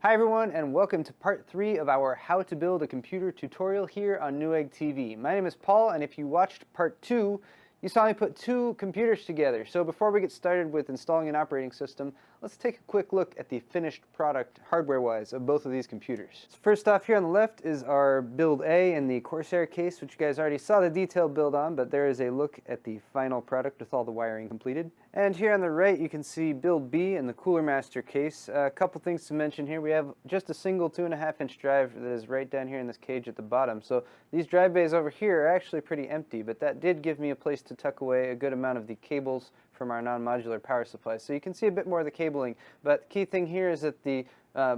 Hi everyone, and welcome to part 3 of our How to Build a Computer tutorial here on Newegg TV. My name is Paul, and if you watched part 2, you saw me put two computers together. So before we get started with installing an operating system, let's take a quick look at the finished product hardware-wise of both of these computers. So first off, here on the left is our Build A and the Corsair case, which you guys already saw the detailed build on, but there is a look at the final product with all the wiring completed. And here on the right, you can see Build B and the Cooler Master case. A couple things to mention here. We have just a single 2.5-inch drive that is right down here in this cage at the bottom. So these drive bays over here are actually pretty empty, but that did give me a place to tuck away a good amount of the cables from our non-modular power supply. So you can see a bit more of the cabling, but the key thing here is that the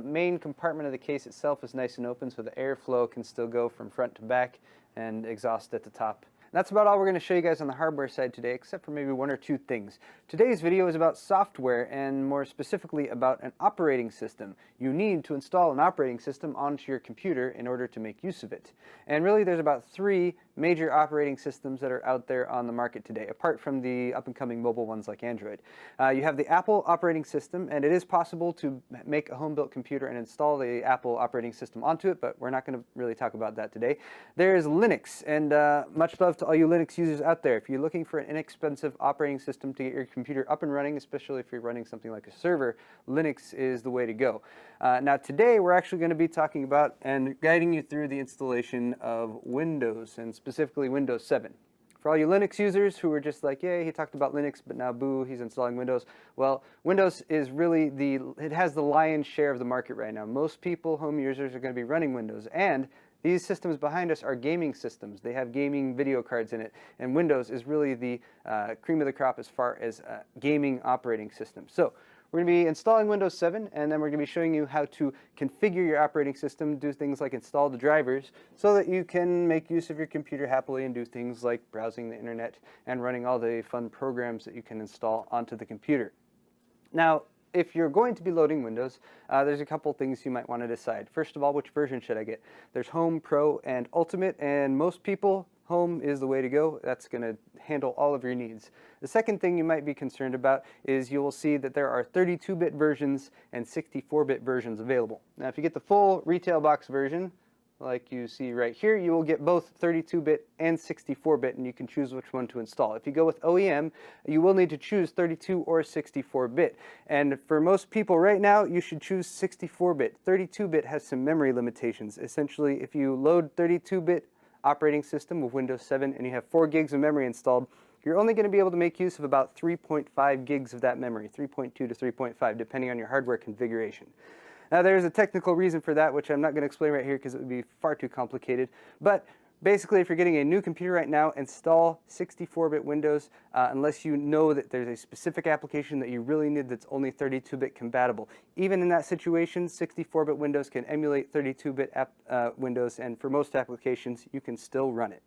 main compartment of the case itself is nice and open, so the airflow can still go from front to back and exhaust at the top. That's about all we're going to show you guys on the hardware side today, except for maybe one or two things. Today's video is about software, and more specifically about an operating system. You need to install an operating system onto your computer in order to make use of it. And really there's about 3 major operating systems that are out there on the market today, apart from the up-and-coming mobile ones like Android. You have the Apple operating system, and it is possible to make a home-built computer and install the Apple operating system onto it, but we're not going to really talk about that today. There is Linux, and much love to all you Linux users out there. If you're looking for an inexpensive operating system to get your computer up and running, especially if you're running something like a server, Linux is the way to go. Now today we're actually going to be talking about and guiding you through the installation of Windows, and specifically Windows 7. For all you Linux users who are just like, yay, he talked about Linux, but now boo, he's installing Windows. Well, Windows is really it has the lion's share of the market right now. Most people, home users, are going to be running Windows, and these systems behind us are gaming systems. They have gaming video cards in it, and Windows is really the cream of the crop as far as gaming operating systems. So we're going to be installing Windows 7, and then we're going to be showing you how to configure your operating system, do things like install the drivers, so that you can make use of your computer happily and do things like browsing the internet and running all the fun programs that you can install onto the computer. Now, if you're going to be loading Windows, there's a couple things you might want to decide. First of all, which version should I get? There's Home, Pro, and Ultimate, and most people, Home is the way to go. That's going to handle all of your needs. The second thing you might be concerned about is you will see that there are 32-bit versions and 64-bit versions available. Now, if you get the full retail box version, like you see right here, you will get both 32-bit and 64-bit, and you can choose which one to install. If you go with OEM, you will need to choose 32 or 64-bit. And for most people right now, you should choose 64-bit. 32-bit has some memory limitations. Essentially, if you load 32-bit operating system with Windows 7 and you have 4 gigs of memory installed, you're only going to be able to make use of about 3.5 gigs of that memory, 3.2 to 3.5, depending on your hardware configuration. Now there's a technical reason for that, which I'm not going to explain right here because it would be far too complicated, but basically if you're getting a new computer right now, install 64-bit Windows unless you know that there's a specific application that you really need that's only 32-bit compatible. Even in that situation, 64-bit Windows can emulate 32-bit Windows, and for most applications you can still run it.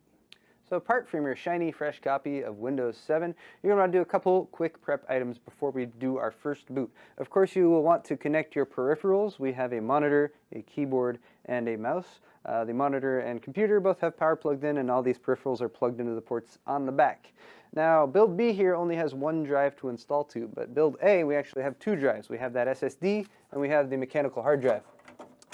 So apart from your shiny, fresh copy of Windows 7, you're going to want to do a couple quick prep items before we do our first boot. Of course, you will want to connect your peripherals. We have a monitor, a keyboard, and a mouse. The monitor and computer both have power plugged in, and all these peripherals are plugged into the ports on the back. Now, Build B here only has 1 drive to install to, but Build A, we actually have 2 drives. We have that SSD, and we have the mechanical hard drive.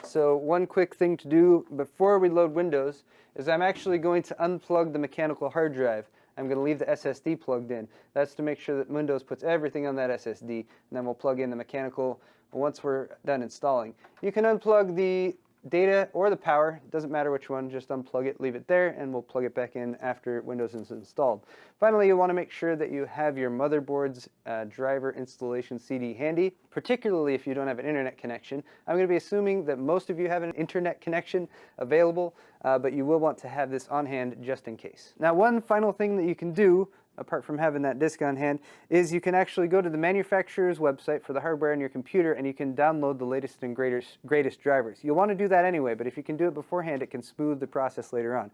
So one quick thing to do before we load Windows is I'm actually going to unplug the mechanical hard drive. I'm going to leave the SSD plugged in. That's to make sure that Windows puts everything on that SSD, and then we'll plug in the mechanical once we're done installing. You can unplug the data or the power, it doesn't matter which one, just unplug it, leave it there, and we'll plug it back in after Windows is installed. Finally, you want to make sure that you have your motherboard's driver installation CD handy, particularly if you don't have an internet connection. I'm going to be assuming that most of you have an internet connection available, but you will want to have this on hand just in case. Now, one final thing that you can do, apart from having that disk on hand, is you can actually go to the manufacturer's website for the hardware on your computer, and you can download the latest and greatest drivers. You'll want to do that anyway, but if you can do it beforehand, it can smooth the process later on.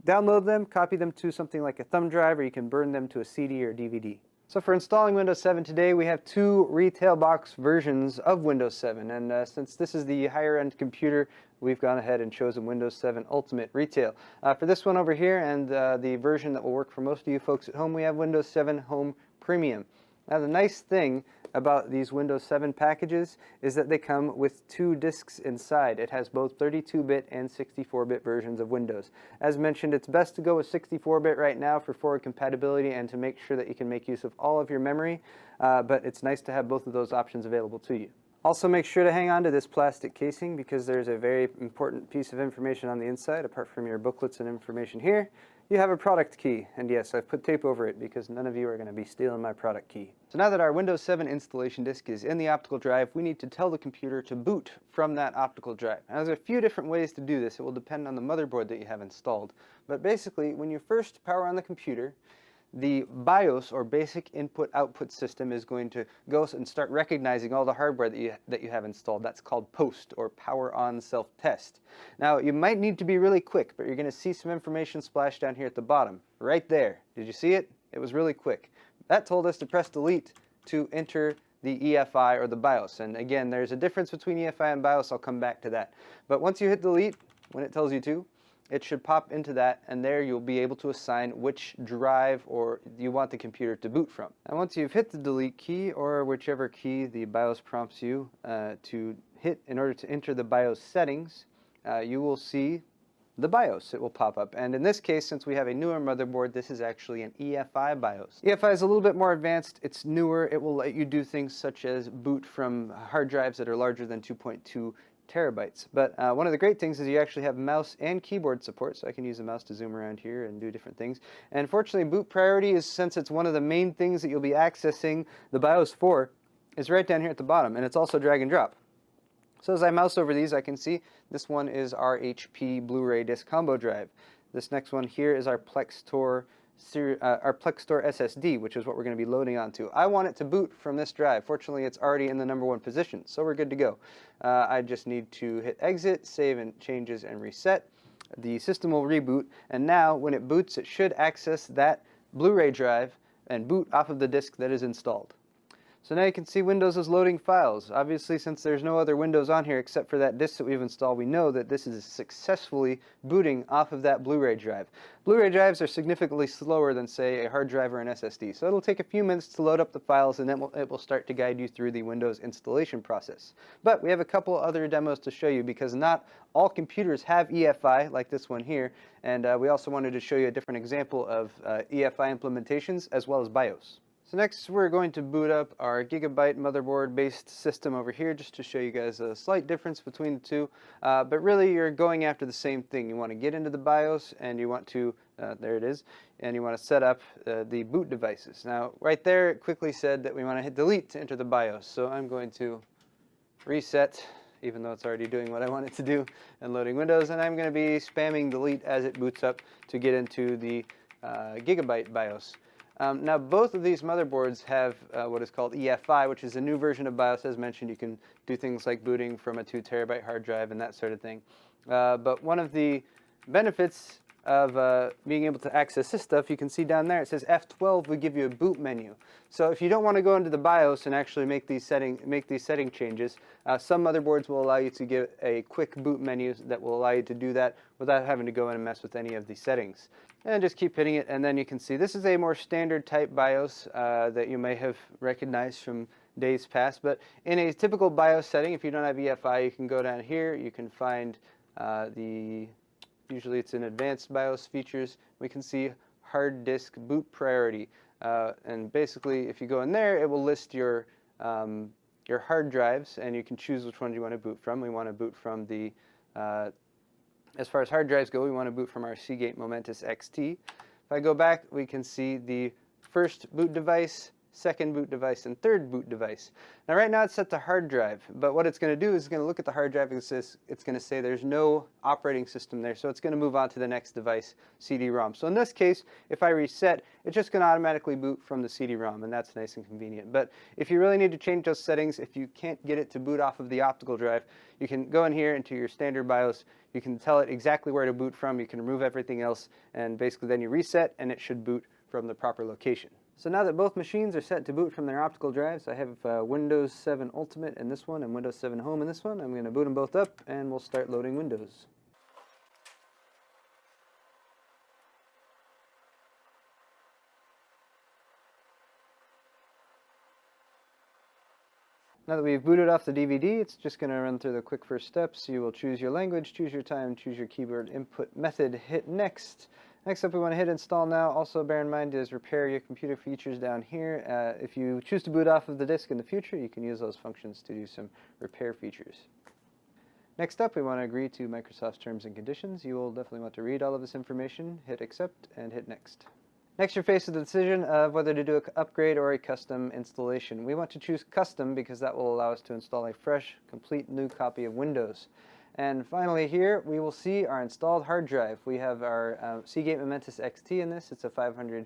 Download them, copy them to something like a thumb drive, or you can burn them to a CD or DVD. So for installing Windows 7 today, we have 2 retail box versions of Windows 7, and since this is the higher end computer, we've gone ahead and chosen Windows 7 Ultimate Retail. For this one over here, and the version that will work for most of you folks at home, we have Windows 7 Home Premium. Now the nice thing about these Windows 7 packages is that they come with 2 disks inside. It has both 32-bit and 64-bit versions of Windows. As mentioned, it's best to go with 64-bit right now for forward compatibility and to make sure that you can make use of all of your memory, but it's nice to have both of those options available to you. Also, make sure to hang on to this plastic casing because there's a very important piece of information on the inside. Apart from your booklets and information here, you have a product key. And yes, I've put tape over it because none of you are going to be stealing my product key. So now that our Windows 7 installation disk is in the optical drive, we need to tell the computer to boot from that optical drive. Now, there's a few different ways to do this. It will depend on the motherboard that you have installed. But basically, when you first power on the computer, the BIOS, or Basic Input-Output System, is going to go and start recognizing all the hardware that you have installed. That's called POST, or Power On Self-Test. Now, you might need to be really quick, but you're going to see some information splashed down here at the bottom. Right there. Did you see it? It was really quick. That told us to press delete to enter the EFI or the BIOS. And again, there's a difference between EFI and BIOS. I'll come back to that. But once you hit delete, when it tells you to, it should pop into that, and there you'll be able to assign which drive or you want the computer to boot from. And once you've hit the delete key, or whichever key the BIOS prompts you to hit in order to enter the BIOS settings, you will see the BIOS. It will pop up. And in this case, since we have a newer motherboard, this is actually an EFI BIOS. EFI is a little bit more advanced. It's newer. It will let you do things such as boot from hard drives that are larger than 2.2 terabytes. But one of the great things is you actually have mouse and keyboard support, so I can use the mouse to zoom around here and do different things. And fortunately, boot priority is, since it's one of the main things that you'll be accessing the BIOS for, is right down here at the bottom, and it's also drag and drop. So as I mouse over these, I can see this one is our HP Blu-ray disc combo drive. This next one here is our Plextor SSD, which is what we're going to be loading onto. I want it to boot from this drive. Fortunately, it's already in the #1 position, so we're good to go. I just need to hit exit, save and changes, and reset. The system will reboot, and now when it boots, it should access that Blu-ray drive and boot off of the disk that is installed. So now you can see Windows is loading files. Obviously, since there's no other Windows on here except for that disk that we've installed, we know that this is successfully booting off of that Blu-ray drive. Blu-ray drives are significantly slower than, say, a hard drive or an SSD. So it'll take a few minutes to load up the files, and then it will start to guide you through the Windows installation process. But we have a couple other demos to show you because not all computers have EFI, like this one here. And we also wanted to show you a different example of EFI implementations as well as BIOS. So next we're going to boot up our Gigabyte motherboard based system over here just to show you guys a slight difference between the two. But really you're going after the same thing. You want to get into the BIOS and you want to, there it is, and you want to set up the boot devices. Now right there it quickly said that we want to hit delete to enter the BIOS. So I'm going to reset, even though it's already doing what I want it to do and loading Windows, and I'm going to be spamming delete as it boots up to get into the Gigabyte BIOS. Now both of these motherboards have what is called EFI, which is a new version of BIOS. As mentioned, you can do things like booting from a 2 terabyte hard drive and that sort of thing. But one of the benefits of being able to access this stuff, you can see down there it says F12 will give you a boot menu. So if you don't want to go into the BIOS and actually make these setting changes, some motherboards will allow you to get a quick boot menu that will allow you to do that without having to go in and mess with any of the settings. And just keep hitting it, and then you can see this is a more standard type BIOS that you may have recognized from days past. But in a typical BIOS setting, if you don't have EFI, you can go down here. You can find usually it's in advanced BIOS features. We can see hard disk boot priority. And basically, if you go in there, it will list your hard drives, and you can choose which ones you want to boot from. We want to boot from the as far as hard drives go, we want to boot from our Seagate Momentus XT. If I go back, we can see the first boot device, second boot device, and third boot device. Now right now it's set to hard drive, but what it's going to do is it's going to look at the hard drive and it's going to say there's no operating system there, so it's going to move on to the next device, CD-ROM. So in this case, if I reset, it's just going to automatically boot from the CD-ROM, and that's nice and convenient. But if you really need to change those settings, if you can't get it to boot off of the optical drive, you can go in here into your standard BIOS, you can tell it exactly where to boot from, you can remove everything else, and basically then you reset and it should boot from the proper location. So now that both machines are set to boot from their optical drives, I have Windows 7 Ultimate in this one and Windows 7 Home in this one. I'm going to boot them both up and we'll start loading Windows. Now that we've booted off the DVD, it's just going to run through the quick first steps. You will choose your language, choose your time, choose your keyboard input method, hit next. Next up, we want to hit install now. Also bear in mind is repair your computer features down here. If you choose to boot off of the disk in the future, you can use those functions to do some repair features. Next up, we want to agree to Microsoft's terms and conditions. You will definitely want to read all of this information, hit accept, and hit next. Next, you're faced with the decision of whether to do an upgrade or a custom installation. We want to choose custom because that will allow us to install a fresh, complete new copy of Windows. And finally here, we will see our installed hard drive. We have our Seagate Momentus XT in this. It's a 500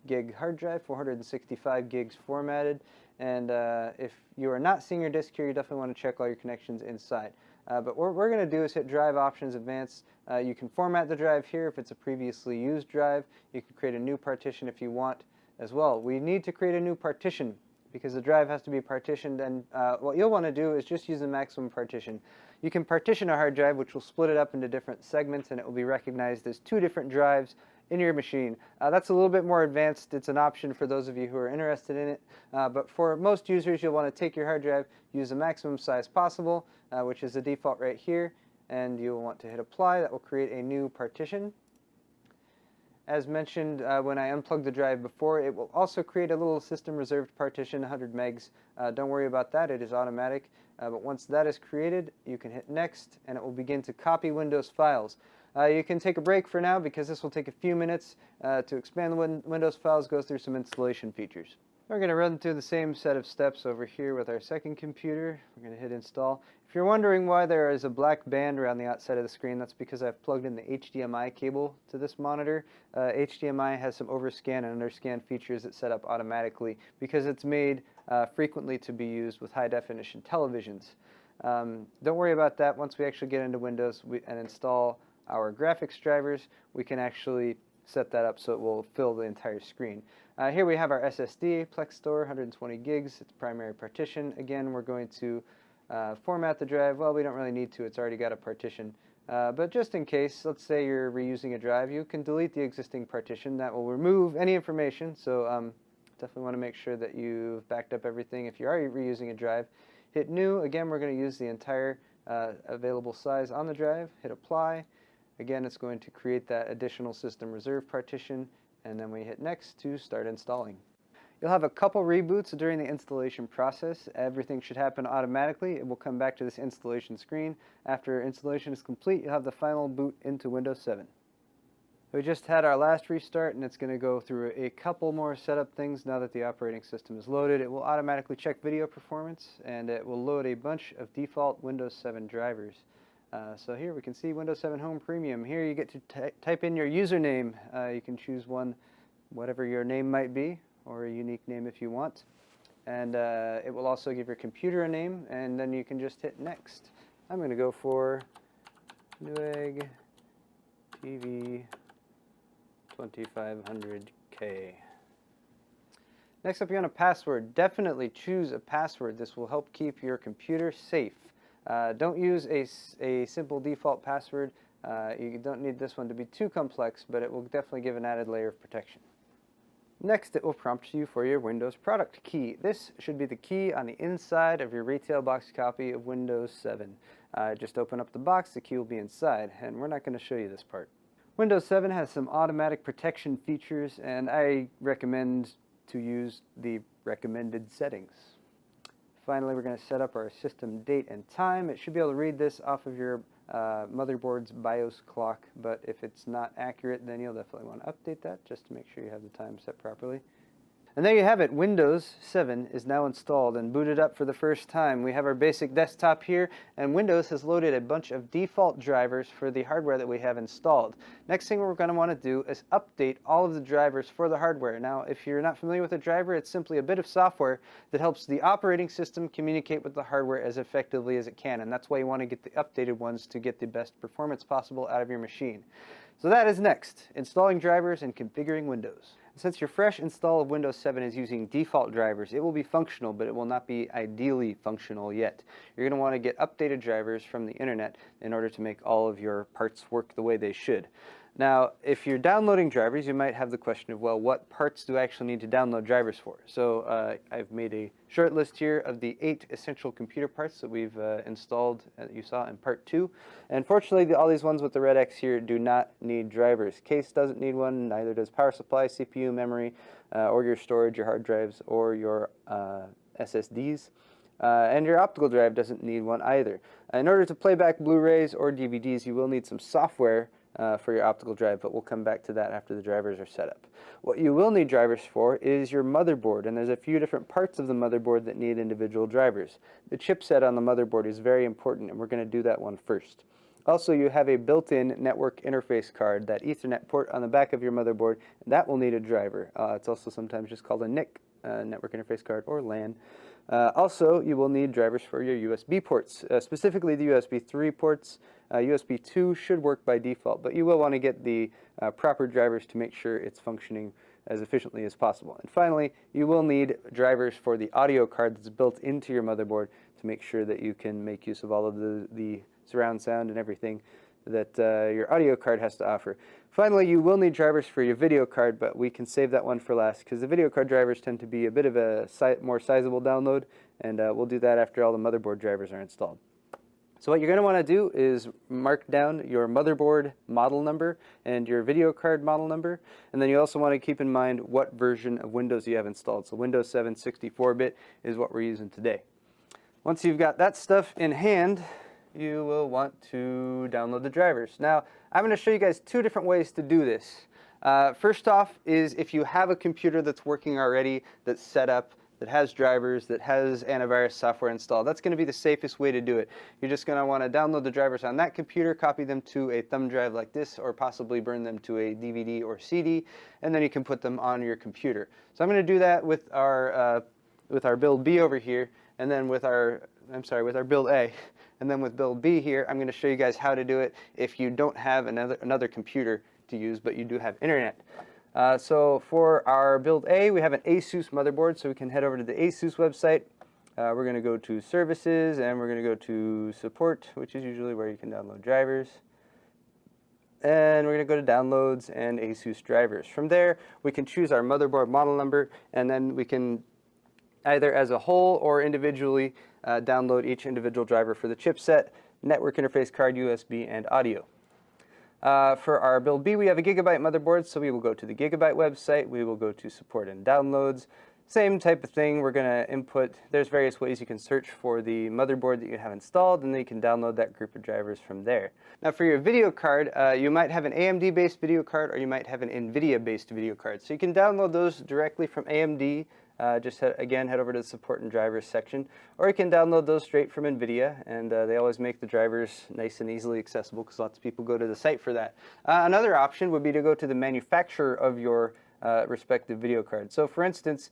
gig hard drive, 465 gigs formatted. And if you are not seeing your disk here, you definitely want to check all your connections inside. But what we're going to do is hit Drive Options Advanced. You can format the drive here if it's a previously used drive. You can create a new partition if you want as well. We need to create a new partition because the drive has to be partitioned, and what you'll want to do is just use the maximum partition. You can partition a hard drive, which will split it up into different segments, and it will be recognized as two different drives in your machine. That's a little bit more advanced. It's an option for those of you who are interested in it. But for most users, you'll want to take your hard drive, use the maximum size possible, which is the default right here, and you'll want to hit apply. That will create a new partition. As mentioned when I unplugged the drive before, it will also create a little system reserved partition, 100 megs. Don't worry about that, it is automatic. But once that is created, you can hit next, and it will begin to copy Windows files. You can take a break for now because this will take a few minutes to expand the Windows files, go through some installation features. We're going to run through the same set of steps over here with our second computer. We're going to hit install. If you're wondering why there is a black band around the outside of the screen, that's because I've plugged in the HDMI cable to this monitor. HDMI has some overscan and underscan features that set up automatically because it's made frequently to be used with high definition televisions. Don't worry about that. Once we actually get into Windows and install our graphics drivers, we can actually set that up so it will fill the entire screen. Here we have our SSD, Plex Store, 120 gigs, it's primary partition. Again, we're going to format the drive. Well, we don't really need to, it's already got a partition. But just in case, let's say you're reusing a drive, you can delete the existing partition. That will remove any information, so definitely want to make sure that you've backed up everything. If you are reusing a drive, hit new. Again, we're going to use the entire available size on the drive. Hit apply. Again, it's going to create that additional system reserve partition, and then we hit next to start installing. You'll have a couple reboots during the installation process. Everything should happen automatically. It will come back to this installation screen. After installation is complete, you'll have the final boot into Windows 7. We just had our last restart, and it's going to go through a couple more setup things now that the operating system is loaded. It will automatically check video performance, and it will load a bunch of default Windows 7 drivers. So here we can see Windows 7 Home Premium. Here you get to type in your username. You can choose one, whatever your name might be, or a unique name if you want. And it will also give your computer a name, and then you can just hit next. I'm going to go for Newegg TV 2500K. Next up, you want a password. Definitely choose a password. This will help keep your computer safe. Don't use a simple default password. You don't need this one to be too complex, but it will definitely give an added layer of protection. Next, it will prompt you for your Windows product key. This should be the key on the inside of your retail box copy of Windows 7. Just open up the box, the key will be inside, and we're not going to show you this part. Windows 7 has some automatic protection features, and I recommend to use the recommended settings. Finally, we're going to set up our system date and time. It should be able to read this off of your motherboard's BIOS clock, but if it's not accurate, then you'll definitely want to update that just to make sure you have the time set properly. And there you have it. Windows 7 is now installed and booted up for the first time. We have our basic desktop here, and Windows has loaded a bunch of default drivers for the hardware that we have installed. Next thing we're going to want to do is update all of the drivers for the hardware. Now, if you're not familiar with a driver, it's simply a bit of software that helps the operating system communicate with the hardware as effectively as it can, and that's why you want to get the updated ones to get the best performance possible out of your machine. So that is next, installing drivers and configuring Windows. Since your fresh install of Windows 7 is using default drivers, it will be functional, but it will not be ideally functional yet. You're going to want to get updated drivers from the internet in order to make all of your parts work the way they should. Now, if you're downloading drivers, you might have the question of, well, what parts do I actually need to download drivers for? So I've made a short list here of the 8 essential computer parts that we've installed that you saw in part 2. And fortunately, all these ones with the red X here do not need drivers. Case doesn't need one, neither does power supply, CPU, memory, or your storage, your hard drives, or your SSDs. And your optical drive doesn't need one either. In order to play back Blu-rays or DVDs, you will need some software for your optical drive, but we'll come back to that after the drivers are set up. What you will need drivers for is your motherboard, and there's a few different parts of the motherboard that need individual drivers. The chipset on the motherboard is very important, and we're going to do that one first. Also, you have a built-in network interface card, that Ethernet port on the back of your motherboard, and that will need a driver. It's also sometimes just called a NIC, network interface card, or LAN. Also, you will need drivers for your USB ports, specifically the USB 3 ports. USB 2 should work by default, but you will want to get the proper drivers to make sure it's functioning as efficiently as possible. And finally, you will need drivers for the audio card that's built into your motherboard to make sure that you can make use of all of the surround sound and everything that your audio card has to offer. Finally, you will need drivers for your video card, but we can save that one for last because the video card drivers tend to be a bit of a more sizable download, and we'll do that after all the motherboard drivers are installed. So what you're going to want to do is mark down your motherboard model number and your video card model number, and then you also want to keep in mind what version of Windows you have installed. So Windows 7 64-bit is what we're using today. Once you've got that stuff in hand, you will want to download the drivers. Now, I'm going to show you guys 2 different ways to do this. First off is if you have a computer that's working already, that's set up, that has drivers, that has antivirus software installed. That's going to be the safest way to do it. You're just going to want to download the drivers on that computer, copy them to a thumb drive like this, or possibly burn them to a DVD or CD, and then you can put them on your computer. So I'm going to do that with our build B over here, and then with our build A. And then with build B here, I'm going to show you guys how to do it if you don't have another computer to use, but you do have internet. So for our build A, we have an ASUS motherboard, so we can head over to the ASUS website. We're going to go to Services, and we're going to go to Support, which is usually where you can download drivers. And we're going to go to Downloads and ASUS drivers. From there, we can choose our motherboard model number, and then we can either as a whole or individually download each individual driver for the chipset, network interface card, USB, and audio. For our build B, we have a Gigabyte motherboard, so we will go to the Gigabyte website. We will go to Support and Downloads. Same type of thing. We're going to input, there's various ways you can search for the motherboard that you have installed, and then you can download that group of drivers from there. Now for your video card, you might have an AMD-based video card, or you might have an NVIDIA-based video card. So you can download those directly from AMD. Just head over to the Support and Drivers section, or you can download those straight from NVIDIA, and they always make the drivers nice and easily accessible because lots of people go to the site for that. Another option would be to go to the manufacturer of your respective video card. So for instance,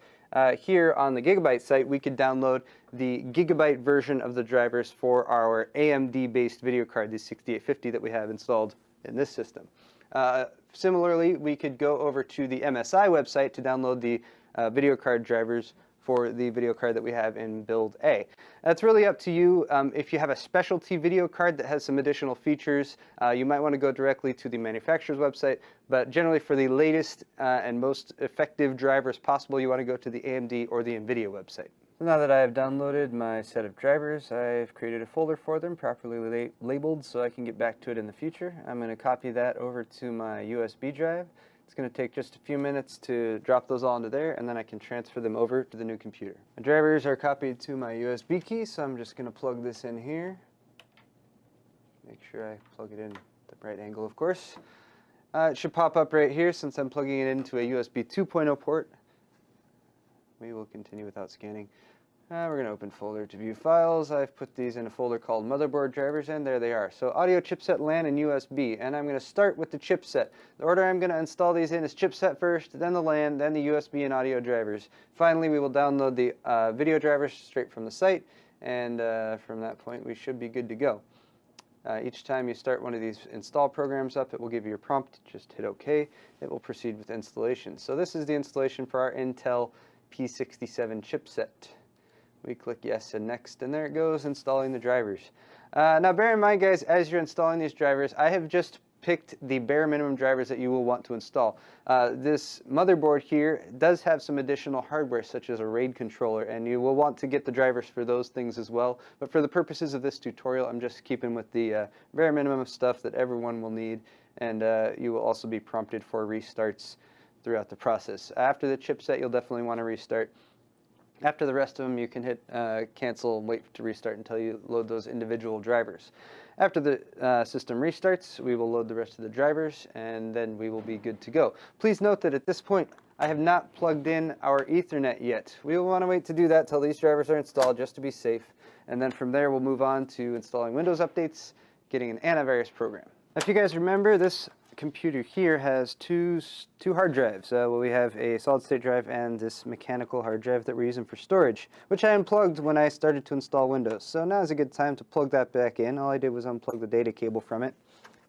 here on the Gigabyte site, we could download the Gigabyte version of the drivers for our AMD-based video card, the 6850 that we have installed in this system. Similarly, we could go over to the MSI website to download the video card drivers for the video card that we have in build A. That's really up to you. If you have a specialty video card that has some additional features, you might want to go directly to the manufacturer's website, but generally for the latest and most effective drivers possible, you want to go to the AMD or the NVIDIA website. So now that I have downloaded my set of drivers, I've created a folder for them, properly labeled, so I can get back to it in the future. I'm going to copy that over to my USB drive. It's going to take just a few minutes to drop those all into there, and then I can transfer them over to the new computer. My drivers are copied to my USB key, so I'm just going to plug this in here. Make sure I plug it in at the right angle, of course. It should pop up right here since I'm plugging it into a USB 2.0 port. We will continue without scanning. We're going to open folder to view files. I've put these in a folder called motherboard drivers, and there they are. So audio, chipset, LAN, and USB. And I'm going to start with the chipset. The order I'm going to install these in is chipset first, then the LAN, then the USB and audio drivers. Finally, we will download the video drivers straight from the site, and from that point, we should be good to go. Each time you start one of these install programs up, it will give you a prompt. Just hit OK. It will proceed with installation. So this is the installation for our Intel P67 chipset. We click yes and next, and there it goes, installing the drivers. Now bear in mind, guys, as you're installing these drivers, I have just picked the bare minimum drivers that you will want to install. This motherboard here does have some additional hardware such as a RAID controller, and you will want to get the drivers for those things as well. But for the purposes of this tutorial, I'm just keeping with the bare minimum of stuff that everyone will need, and you will also be prompted for restarts throughout the process. After the chipset, you'll definitely want to restart. After the rest of them, you can hit cancel and wait to restart until you load those individual drivers. After the system restarts, we will load the rest of the drivers, and then we will be good to go. Please note that at this point, I have not plugged in our Ethernet yet. We will want to wait to do that till these drivers are installed just to be safe, and then from there we'll move on to installing Windows updates, getting an antivirus program. If you guys remember, this computer here has two hard drives. We have a solid-state drive and this mechanical hard drive that we're using for storage, which I unplugged when I started to install Windows. So now is a good time to plug that back in. All I did was unplug the data cable from it.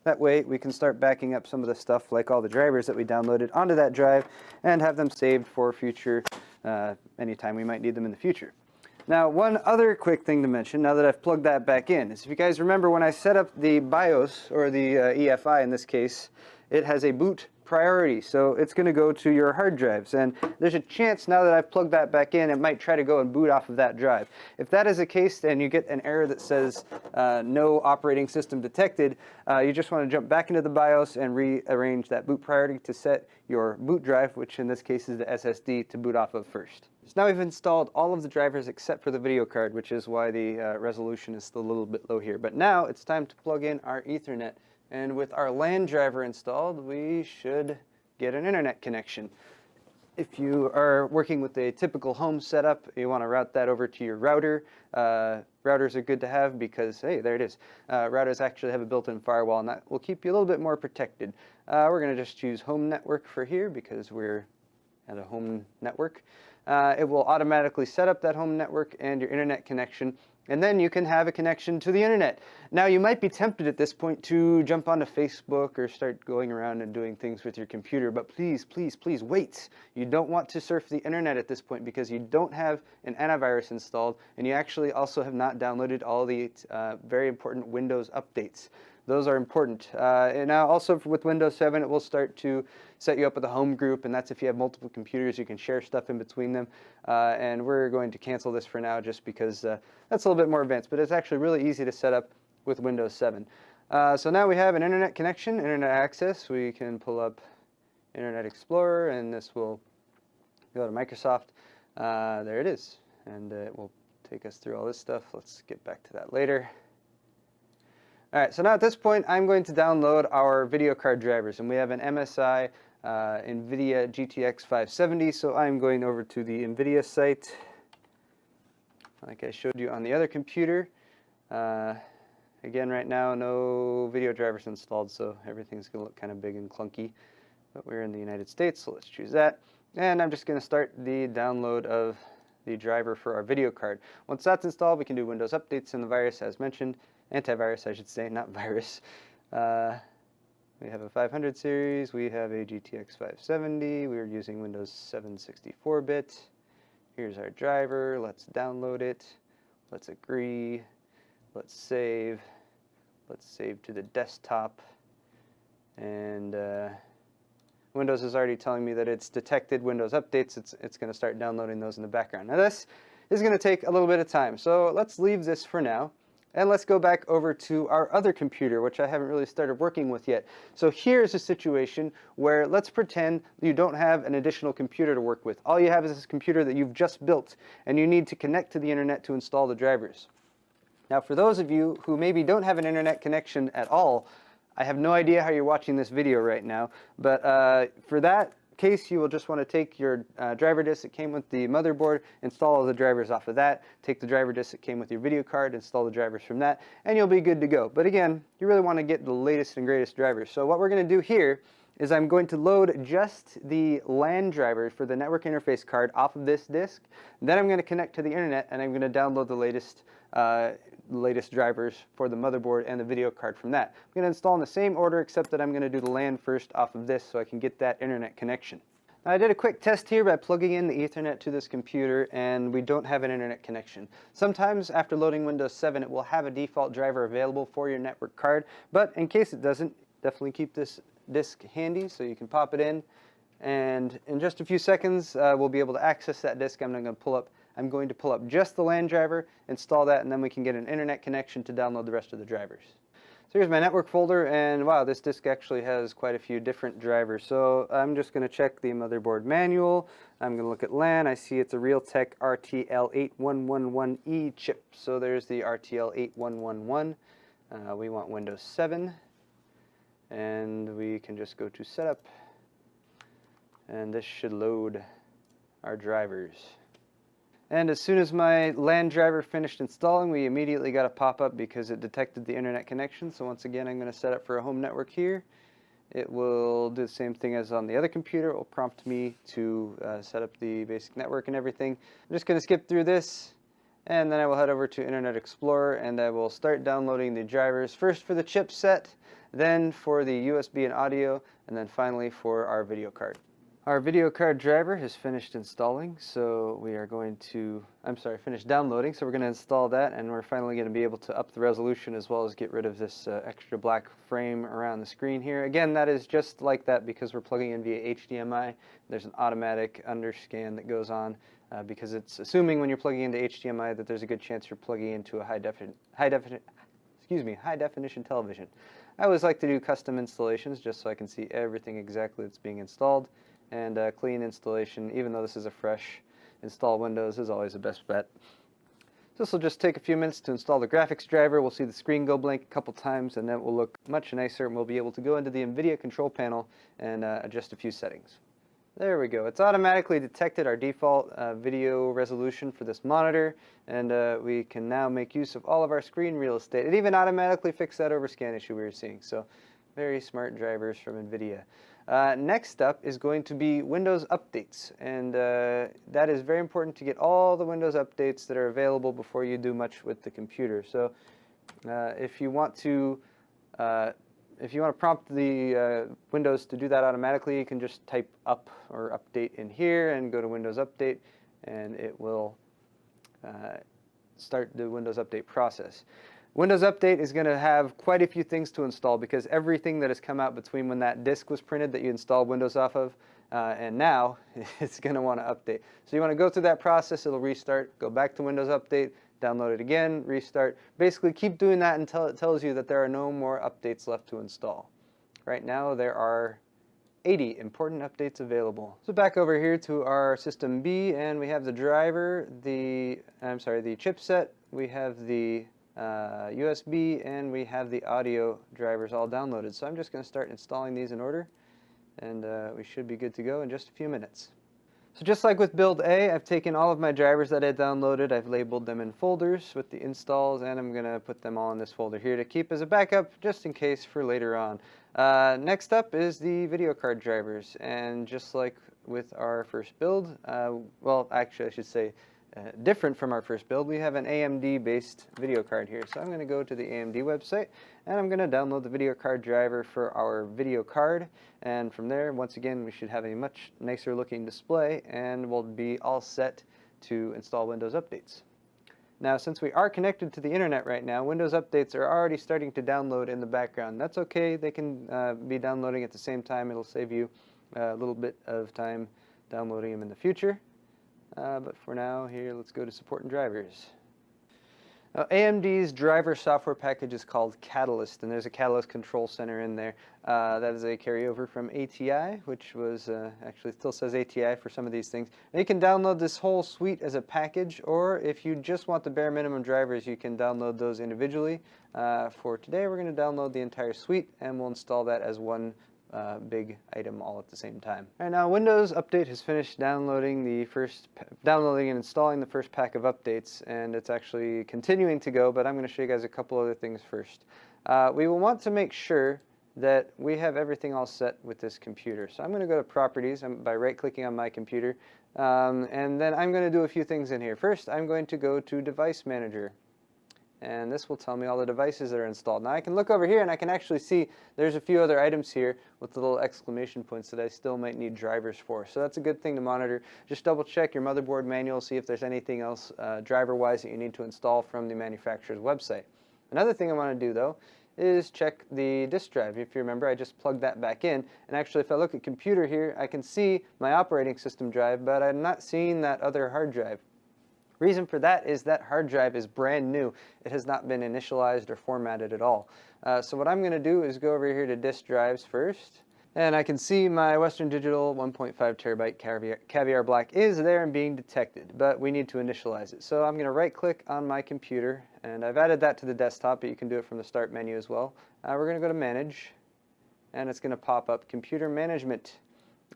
That way we can start backing up some of the stuff, like all the drivers that we downloaded, onto that drive and have them saved for future, anytime we might need them in the future. Now, one other quick thing to mention, now that I've plugged that back in, is if you guys remember when I set up the BIOS, or the EFI in this case, it has a boot priority, so it's going to go to your hard drives, and there's a chance now that I've plugged that back in, it might try to go and boot off of that drive. If that is the case, and you get an error that says no operating system detected, you just want to jump back into the BIOS and rearrange that boot priority to set your boot drive, which in this case is the SSD, to boot off of first. So now we've installed all of the drivers except for the video card, which is why the resolution is still a little bit low here. But now it's time to plug in our Ethernet. And with our LAN driver installed, we should get an internet connection. If you are working with a typical home setup, you want to route that over to your router. Routers are good to have because, hey, there it is. Routers actually have a built-in firewall, and that will keep you a little bit more protected. We're going to just choose home network for here because we're at a home network. It will automatically set up that home network and your internet connection, and then you can have a connection to the internet. Now, you might be tempted at this point to jump onto Facebook or start going around and doing things with your computer, but please, please, please wait. You don't want to surf the internet at this point because you don't have an antivirus installed, and you actually also have not downloaded all the very important Windows updates. Those are important. And now also with Windows 7, it will start to set you up with a home group, and that's if you have multiple computers, you can share stuff in between them. And we're going to cancel this for now just because that's a little bit more advanced, but it's actually really easy to set up with Windows 7. So now we have an internet connection, internet access. We can pull up Internet Explorer, and this will go to Microsoft. There it is, and it will take us through all this stuff. Let's get back to that later. All right, so now at this point, I'm going to download our video card drivers, and we have an MSI NVIDIA GTX 570, so I'm going over to the NVIDIA site, like I showed you on the other computer. Again, right now, no video drivers installed, so everything's going to look kind of big and clunky, but we're in the United States, so let's choose that. And I'm just going to start the download of the driver for our video card. Once that's installed, we can do Windows updates and the virus as mentioned. Antivirus, I should say, not virus. We have a 500 series, we have a GTX 570, we're using Windows 7 64-bit. Here's our driver, let's download it, let's agree, let's save to the desktop, and Windows is already telling me that it's detected Windows updates. It's going to start downloading those in the background. Now this is going to take a little bit of time, so let's leave this for now. And let's go back over to our other computer, which I haven't really started working with yet. So here's a situation where let's pretend you don't have an additional computer to work with. All you have is this computer that you've just built, and you need to connect to the internet to install the drivers. Now, for those of you who maybe don't have an internet connection at all, I have no idea how you're watching this video right now, but for that case, you will just want to take your driver disk that came with the motherboard, install all the drivers off of that, take the driver disk that came with your video card, install the drivers from that, and you'll be good to go. But again, you really want to get the latest and greatest drivers. So what we're going to do here is I'm going to load just the LAN driver for the network interface card off of this disk. Then I'm going to connect to the internet, and I'm going to download the latest drivers for the motherboard and the video card from that. I'm going to install in the same order, except that I'm going to do the LAN first off of this so I can get that internet connection. Now, I did a quick test here by plugging in the Ethernet to this computer, and we don't have an internet connection. Sometimes after loading Windows 7, it will have a default driver available for your network card, but in case it doesn't, definitely keep this disk handy so you can pop it in. And in just a few seconds, we'll be able to access that disk. I'm going to pull up just the LAN driver, install that, and then we can get an internet connection to download the rest of the drivers. So here's my network folder, and wow, this disk actually has quite a few different drivers. So I'm just going to check the motherboard manual. I'm going to look at LAN. I see it's a Realtek RTL8111E chip. So there's the RTL8111. We want Windows 7, and we can just go to Setup, and this should load our drivers. And as soon as my LAN driver finished installing, we immediately got a pop-up because it detected the internet connection. So once again, I'm going to set up for a home network here. It will do the same thing as on the other computer. It will prompt me to set up the basic network and everything. I'm just going to skip through this, and then I will head over to Internet Explorer, and I will start downloading the drivers, first for the chipset, then for the USB and audio, and then finally for our video card. Our video card driver has finished installing, so we are going to, finished downloading, so we're going to install that, and we're finally going to be able to up the resolution as well as get rid of this extra black frame around the screen here. Again, that is just like that because we're plugging in via HDMI. There's an automatic underscan that goes on because it's assuming when you're plugging into HDMI that there's a good chance you're plugging into a high definition television. I always like to do custom installations just so I can see everything exactly that's being installed. And clean installation, even though this is a fresh install Windows, is always the best bet. This will just take a few minutes to install the graphics driver. We'll see the screen go blank a couple times, and then it will look much nicer, and we'll be able to go into the NVIDIA control panel and adjust a few settings. There we go. It's automatically detected our default video resolution for this monitor, and we can now make use of all of our screen real estate. It even automatically fixed that overscan issue we were seeing, so very smart drivers from NVIDIA. Next up is going to be Windows updates, and that is very important to get all the Windows updates that are available before you do much with the computer. So if you want to prompt the Windows to do that automatically, you can just type up or update in here and go to Windows Update, and it will start the Windows Update process. Windows Update is going to have quite a few things to install because everything that has come out between when that disk was printed that you installed Windows off of and now it's going to want to update. So you want to go through that process, it'll restart, go back to Windows Update, download it again, restart. Basically keep doing that until it tells you that there are no more updates left to install. Right now there are 80 important updates available. So back over here to our System B, and we have the driver, the chipset, we have the USB, and we have the audio drivers all downloaded. So I'm just going to start installing these in order, and we should be good to go in just a few minutes. So just like with build A, I've taken all of my drivers that I downloaded, I've labeled them in folders with the installs, and I'm going to put them all in this folder here to keep as a backup just in case for later on. Next up is the video card drivers, and just like with our first build, well actually I should say different from our first build, we have an AMD-based video card here. So I'm going to go to the AMD website, and I'm going to download the video card driver for our video card. And from there, once again, we should have a much nicer looking display, and we'll be all set to install Windows updates. Now, since we are connected to the internet right now, Windows updates are already starting to download in the background. That's okay. They can be downloading at the same time. It'll save you a little bit of time downloading them in the future. But for now, here, let's go to support and drivers. Now, AMD's driver software package is called Catalyst, and there's a Catalyst Control Center in there. That is a carryover from ATI, which was actually still says ATI for some of these things. And you can download this whole suite as a package, or if you just want the bare minimum drivers, you can download those individually. For today, we're going to download the entire suite, and we'll install that as one big item all at the same time. All right, now Windows Update has finished downloading and installing the first pack of updates, and it's actually continuing to go, but I'm going to show you guys a couple other things first. We will want to make sure that we have everything all set with this computer. So I'm going to go to Properties by right-clicking on my computer, and then I'm going to do a few things in here. First, I'm going to go to Device Manager. And this will tell me all the devices that are installed. Now I can look over here and I can actually see there's a few other items here with the little exclamation points that I still might need drivers for. So that's a good thing to monitor. Just double check your motherboard manual, see if there's anything else driver-wise that you need to install from the manufacturer's website. Another thing I want to do though is check the disk drive. If you remember, I just plugged that back in, and actually if I look at computer here, I can see my operating system drive, but I'm not seeing that other hard drive. Reason for that is that hard drive is brand new. It has not been initialized or formatted at all. So what I'm going to do is go over here to disk drives first, and I can see my Western Digital 1.5 terabyte Caviar Black is there and being detected, but we need to initialize it. So I'm going to right click on my computer, and I've added that to the desktop, but you can do it from the start menu as well. We're going to go to manage, and it's going to pop up computer management.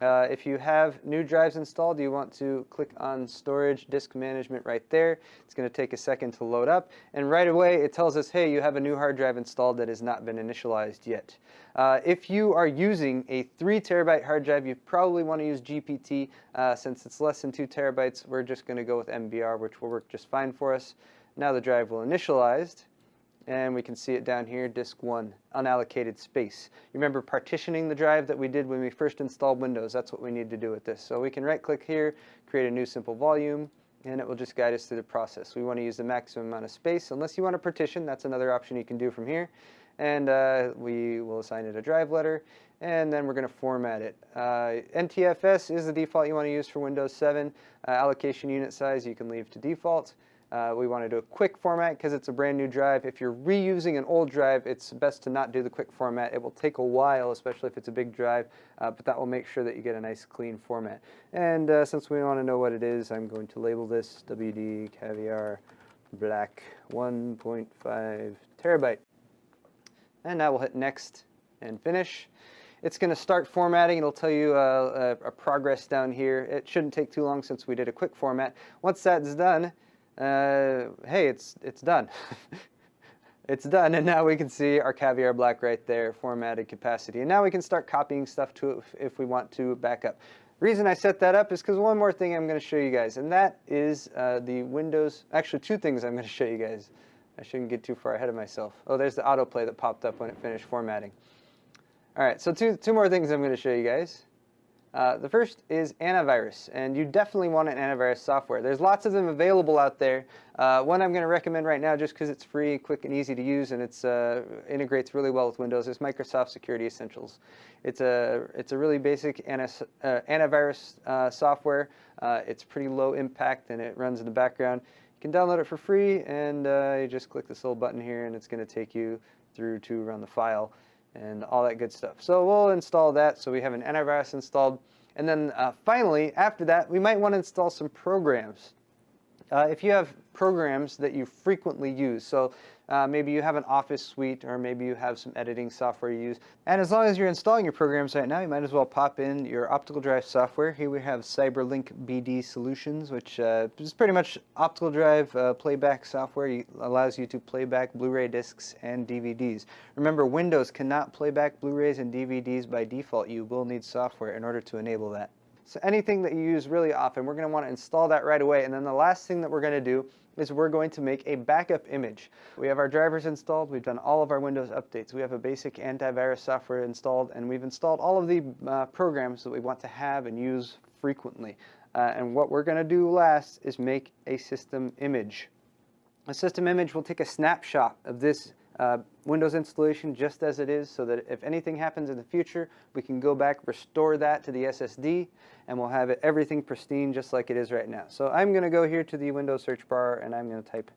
If you have new drives installed, you want to click on storage disk management right there. It's going to take a second to load up, and right away it tells us, hey, you have a new hard drive installed that has not been initialized yet. If you are using a 3 terabyte hard drive, you probably want to use GPT. Since it's less than 2 terabytes, we're just going to go with MBR, which will work just fine for us. Now the drive will initialized, and we can see it down here, disk 1, unallocated space. You remember partitioning the drive that we did when we first installed Windows? That's what we need to do with this. So we can right click here, create a new simple volume, and it will just guide us through the process. We want to use the maximum amount of space. Unless you want to partition, that's another option you can do from here. And we will assign it a drive letter, and then we're going to format it. NTFS is the default you want to use for Windows 7. Allocation unit size you can leave to default. We want to do a quick format because it's a brand new drive. If you're reusing an old drive, it's best to not do the quick format. It will take a while, especially if it's a big drive, but that will make sure that you get a nice clean format. And since we want to know what it is, I'm going to label this WD Caviar Black 1.5 terabyte. And now we'll hit next and finish. It's going to start formatting. It'll tell you a progress down here. It shouldn't take too long since we did a quick format. Once that's done, hey, it's done. It's done, and now we can see our Caviar Black right there, formatted capacity. And now we can start copying stuff to it if we want to back up. The reason I set that up is because one more thing I'm going to show you guys, and that is the Windows, actually 2 things I'm going to show you guys. I shouldn't get too far ahead of myself. Oh, there's the autoplay that popped up when it finished formatting. All right, so two more things I'm going to show you guys. The first is antivirus, and you definitely want an antivirus software. There's lots of them available out there. One I'm going to recommend right now just because it's free, quick, and easy to use, and it's integrates really well with Windows, is Microsoft Security Essentials. It's a really basic antivirus software. It's pretty low impact, and it runs in the background. You can download it for free, and you just click this little button here, and it's going to take you through to run the file and all that good stuff. So we'll install that so we have an antivirus installed. And then finally, after that, we might want to install some programs. If you have programs that you frequently use, so maybe you have an Office suite, or maybe you have some editing software you use, and as long as you're installing your programs right now, you might as well pop in your optical drive software. Here we have CyberLink BD Solutions, which is pretty much optical drive playback software. It allows you to play back Blu-ray discs and DVDs. Remember, Windows cannot play back Blu-rays and DVDs by default. You will need software in order to enable that. So anything that you use really often, we're going to want to install that right away. And then the last thing that we're going to do is we're going to make a backup image. We have our drivers installed. We've done all of our Windows updates. We have a basic antivirus software installed, and we've installed all of the programs that we want to have and use frequently. And what we're going to do last is make a system image. A system image will take a snapshot of this Windows installation just as it is, so that if anything happens in the future, we can go back, restore that to the SSD, and we'll have everything pristine just like it is right now. So I'm going to go here to the Windows search bar, and I'm going to type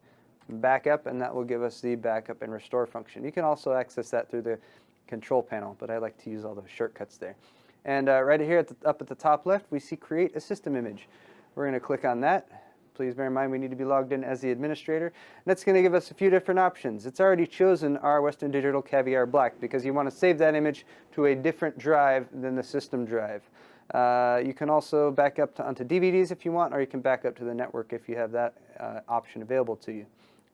backup, and that will give us the backup and restore function. You can also access that through the control panel, but I like to use all the shortcuts there. And right here up at the top left, we see create a system image. We're going to click on that. Please bear in mind we need to be logged in as the administrator. That's going to give us a few different options. It's already chosen our Western Digital Caviar Black because you want to save that image to a different drive than the system drive. You can also back up onto DVDs if you want, or you can back up to the network if you have that option available to you.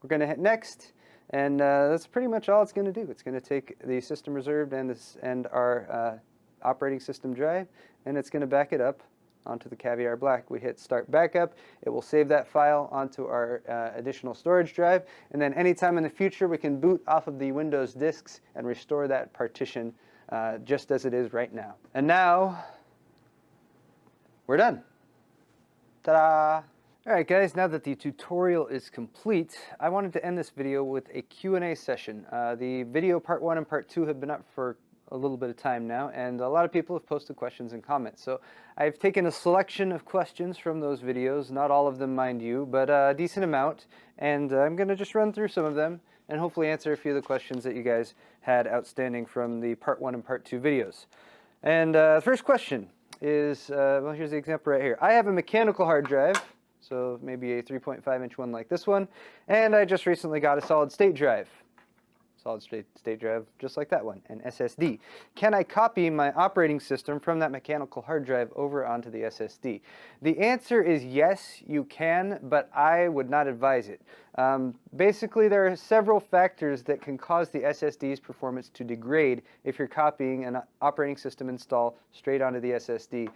We're going to hit next, and that's pretty much all it's going to do. It's going to take the system reserved and our operating system drive, and it's going to back it up onto the Caviar Black. We hit Start Backup. It will save that file onto our additional storage drive, and then anytime in the future we can boot off of the Windows disks and restore that partition just as it is right now. And now we're done. Ta-da! Alright guys, now that the tutorial is complete, I wanted to end this video with a Q&A session. The video part 1 and part 2 have been up for a little bit of time now, and a lot of people have posted questions and comments. So I've taken a selection of questions from those videos, not all of them mind you, but a decent amount, and I'm going to just run through some of them and hopefully answer a few of the questions that you guys had outstanding from the part 1 and part 2 videos. And the first question is, well, here's the example right here. I have a mechanical hard drive, so maybe a 3.5-inch one like this one, and I just recently got a solid-state drive. Solid-state drive just like that one, an SSD. Can I copy my operating system from that mechanical hard drive over onto the SSD? The answer is yes, you can, but I would not advise it. Basically, there are several factors that can cause the SSD's performance to degrade if you're copying an operating system install straight onto the SSD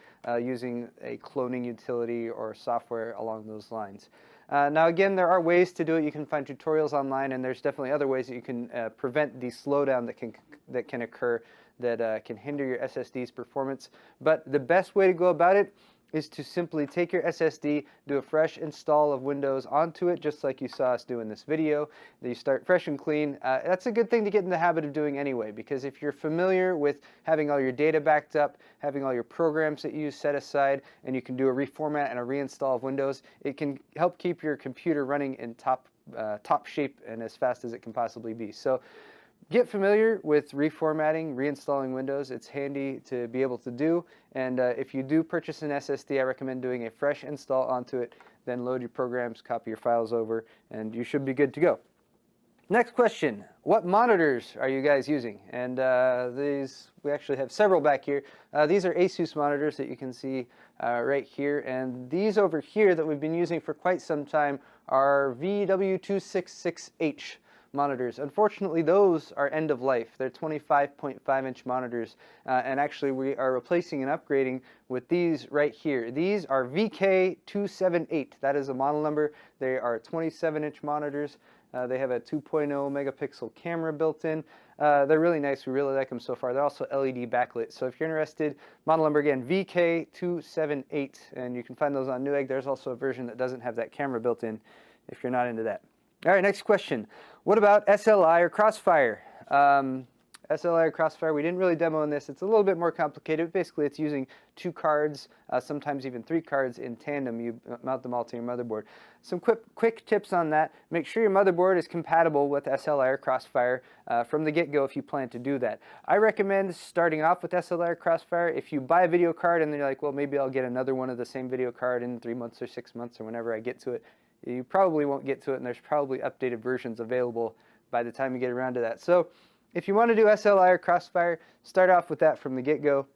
using a cloning utility or software along those lines. Now again, there are ways to do it. You can find tutorials online, and there's definitely other ways that you can prevent the slowdown that can occur that can hinder your SSD's performance. But the best way to go about it is to simply take your SSD, do a fresh install of Windows onto it, just like you saw us do in this video. Then you start fresh and clean. That's a good thing to get in the habit of doing anyway, because if you're familiar with having all your data backed up, having all your programs that you use set aside, and you can do a reformat and a reinstall of Windows, it can help keep your computer running in top shape and as fast as it can possibly be. So get familiar with reformatting, reinstalling Windows. It's handy to be able to do, and if you do purchase an SSD, I recommend doing a fresh install onto it, then load your programs, copy your files over, and you should be good to go. Next question, what monitors are you guys using? And we actually have several back here. These are Asus monitors that you can see right here, and these over here that we've been using for quite some time are VW266H monitors. Unfortunately, those are end of life. They're 25.5-inch monitors, and actually we are replacing and upgrading with these right here. These are VK278. That is a model number. They are 27-inch monitors. They have a 2.0 megapixel camera built in. They're really nice. We really like them so far. They're also LED backlit. So if you're interested, model number again, VK278, and you can find those on Newegg. There's also a version that doesn't have that camera built in if you're not into that. All right, next question. What about SLI or Crossfire? SLI or Crossfire, we didn't really demo in this. It's a little bit more complicated. Basically, it's using 2 cards, sometimes even 3 cards in tandem. You mount them all to your motherboard. Some quick tips on that. Make sure your motherboard is compatible with SLI or Crossfire from the get-go if you plan to do that. I recommend starting off with SLI or Crossfire. If you buy a video card and then you're like, well, maybe I'll get another one of the same video card in 3 months or 6 months or whenever I get to it, you probably won't get to it, and there's probably updated versions available by the time you get around to that. So if you want to do SLI or Crossfire, start off with that from the get-go,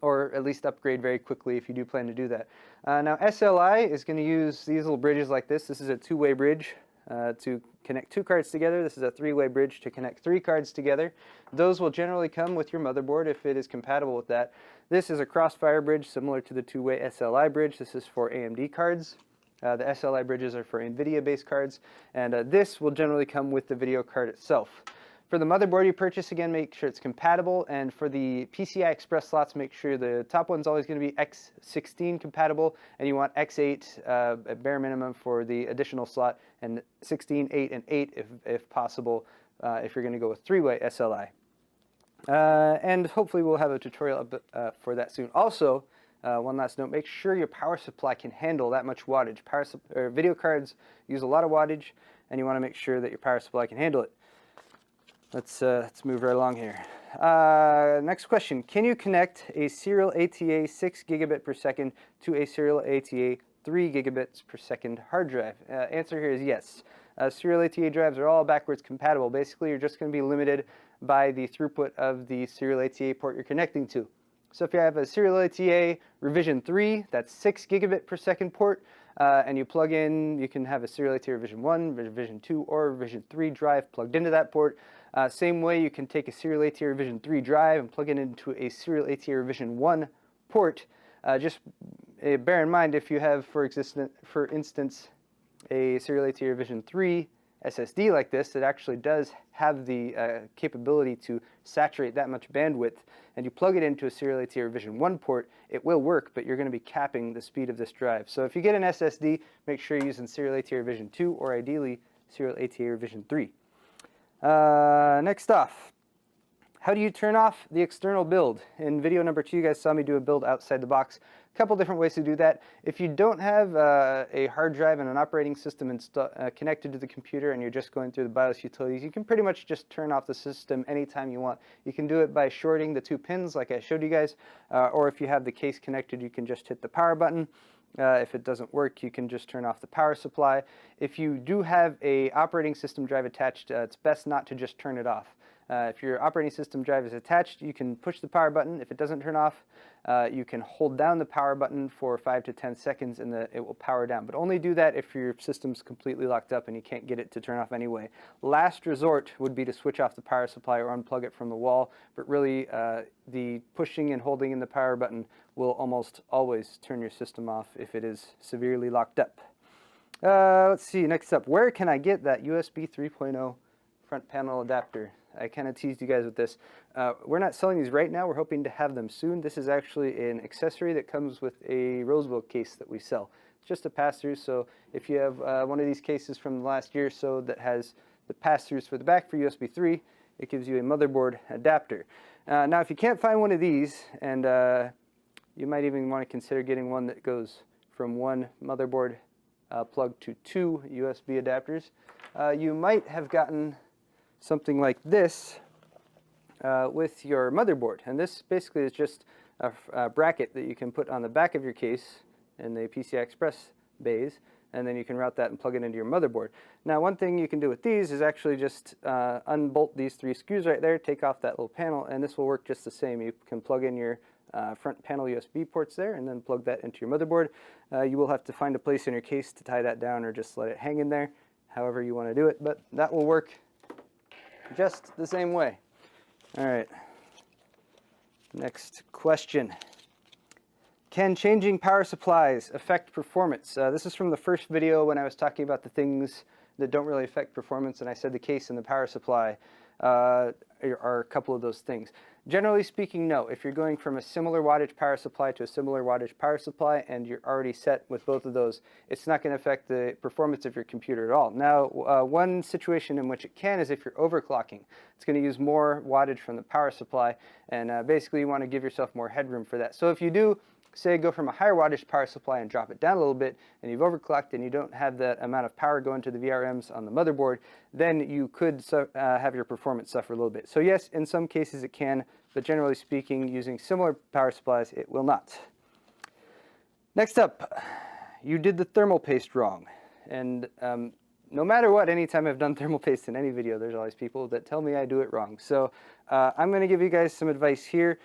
or at least upgrade very quickly if you do plan to do that. Now SLI is going to use these little bridges like this. This is a 2-way bridge to connect 2 cards together. This is a 3-way bridge to connect 3 cards together. Those will generally come with your motherboard if it is compatible with that. This is a Crossfire bridge similar to the 2-way SLI bridge. This is for AMD cards. The SLI bridges are for NVIDIA-based cards, and this will generally come with the video card itself. For the motherboard you purchase, again, make sure it's compatible, and for the PCI Express slots, make sure the top one's always going to be X16 compatible, and you want X8 at bare minimum for the additional slot, and 16, 8, and 8 if possible, if you're going to go with 3-way SLI. And hopefully we'll have a tutorial for that soon. Also, one last note, make sure your power supply can handle that much wattage. Video cards use a lot of wattage, and you want to make sure that your power supply can handle it. Let's move right along here. Next question, can you connect a serial ATA 6 gigabit per second to a serial ATA 3 gigabits per second hard drive? Answer here is yes. Serial ATA drives are all backwards compatible. Basically, you're just going to be limited by the throughput of the serial ATA port you're connecting to. So if you have a serial ATA revision 3, that's 6 gigabit per second port, and you plug in, you can have a serial ATA revision 1, revision 2, or revision 3 drive plugged into that port. Same way, you can take a serial ATA revision 3 drive and plug it into a serial ATA revision 1 port. Just bear in mind, if you have, for instance, a serial ATA revision 3 SSD like this, it actually does have the capability to saturate that much bandwidth, and you plug it into a serial ATA revision 1 port, it will work, but you're going to be capping the speed of this drive. So if you get an SSD, make sure you're using serial ATA revision 2 or ideally serial ATA revision 3. Next off, how do you turn off the external build? In video number 2, you guys saw me do a build outside the box. A couple different ways to do that. If you don't have a hard drive and an operating system connected to the computer and you're just going through the BIOS utilities, you can pretty much just turn off the system anytime you want. You can do it by shorting the 2 pins like I showed you guys, or if you have the case connected, you can just hit the power button. If it doesn't work, you can just turn off the power supply. If you do have a operating system drive attached, it's best not to just turn it off. If your operating system drive is attached, you can push the power button. If it doesn't turn off, you can hold down the power button for 5 to 10 seconds and it will power down. But only do that if your system's completely locked up and you can't get it to turn off anyway. Last resort would be to switch off the power supply or unplug it from the wall, but really the pushing and holding in the power button will almost always turn your system off if it is severely locked up. Let's see, next up, where can I get that USB 3.0 front panel adapter? I kind of teased you guys with this. We're not selling these right now. We're hoping to have them soon. This is actually an accessory that comes with a Roseville case that we sell. It's just a pass-through, so if you have one of these cases from the last year or so that has the pass-throughs for the back for USB 3, it gives you a motherboard adapter. Now, if you can't find one of these, and you might even want to consider getting one that goes from one motherboard plug to 2 USB adapters, you might have gotten something like this with your motherboard. And this basically is just a bracket that you can put on the back of your case in the PCI Express bays, and then you can route that and plug it into your motherboard. Now, one thing you can do with these is actually just unbolt these 3 screws right there, take off that little panel, and this will work just the same. You can plug in your front panel USB ports there and then plug that into your motherboard. You will have to find a place in your case to tie that down or just let it hang in there, however you want to do it, but that will work just the same way. All right, next question. Can changing power supplies affect performance? This is from the first video when I was talking about the things that don't really affect performance, and I said the case and the power supply are a couple of those things. Generally speaking, no. If you're going from a similar wattage power supply to a similar wattage power supply and you're already set with both of those, it's not going to affect the performance of your computer at all. Now, one situation in which it can is if you're overclocking. It's going to use more wattage from the power supply, and basically you want to give yourself more headroom for that. So if you do, say, go from a higher wattage power supply and drop it down a little bit, and you've overclocked and you don't have that amount of power going to the VRMs on the motherboard, then you could have your performance suffer a little bit. So yes, in some cases it can, but generally speaking, using similar power supplies, it will not. Next up, you did the thermal paste wrong. And no matter what, anytime I've done thermal paste in any video, there's always people that tell me I do it wrong. So I'm going to give you guys some advice here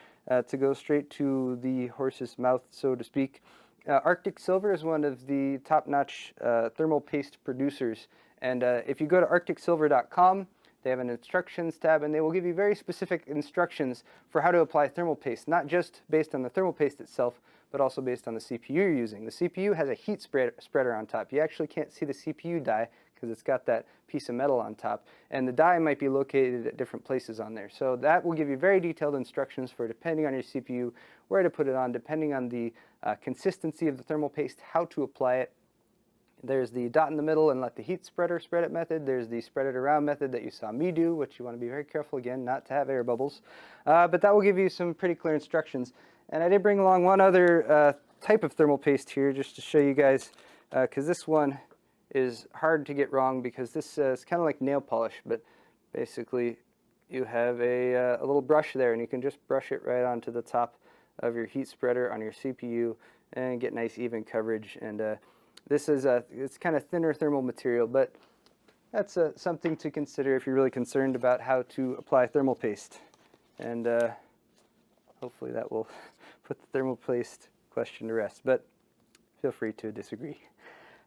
to go straight to the horse's mouth, so to speak. Arctic Silver is one of the top-notch thermal paste producers. And if you go to arcticsilver.com, they have an instructions tab, and they will give you very specific instructions for how to apply thermal paste, not just based on the thermal paste itself, but also based on the CPU you're using. The CPU has a heat spreader on top. You actually can't see the CPU die because it's got that piece of metal on top, and the die might be located at different places on there. So that will give you very detailed instructions for, depending on your CPU, where to put it on, depending on the consistency of the thermal paste, how to apply it. There's the dot in the middle and let the heat spreader spread it method. There's the spread it around method that you saw me do, which you want to be very careful, again, not to have air bubbles. But that will give you some pretty clear instructions. And I did bring along one other type of thermal paste here just to show you guys, because this one is hard to get wrong, because this is kind of like nail polish, but basically you have a little brush there, and you can just brush it right onto the top of your heat spreader on your CPU and get nice even coverage. And this is it's kind of thinner thermal material, but that's something to consider if you're really concerned about how to apply thermal paste. And hopefully that will put the thermal paste question to rest, but feel free to disagree.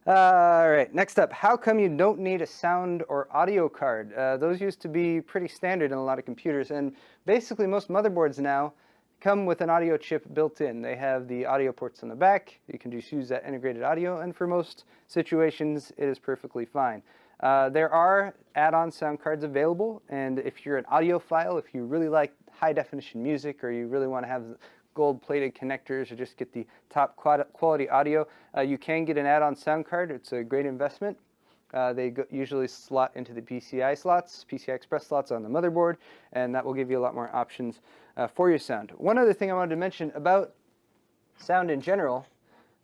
All right, next up, how come you don't need a sound or audio card? Those used to be pretty standard in a lot of computers, and basically most motherboards now come with an audio chip built in. They have the audio ports on the back. You can just use that integrated audio, and for most situations it is perfectly fine. There are add-on sound cards available, and if you're an audiophile, if you really like high-definition music, or you really want to have gold-plated connectors, or just get the top quality audio, you can get an add-on sound card. It's a great investment. They usually slot into the PCI slots, PCI Express slots on the motherboard, and that will give you a lot more options for your sound. One other thing I wanted to mention about sound in general,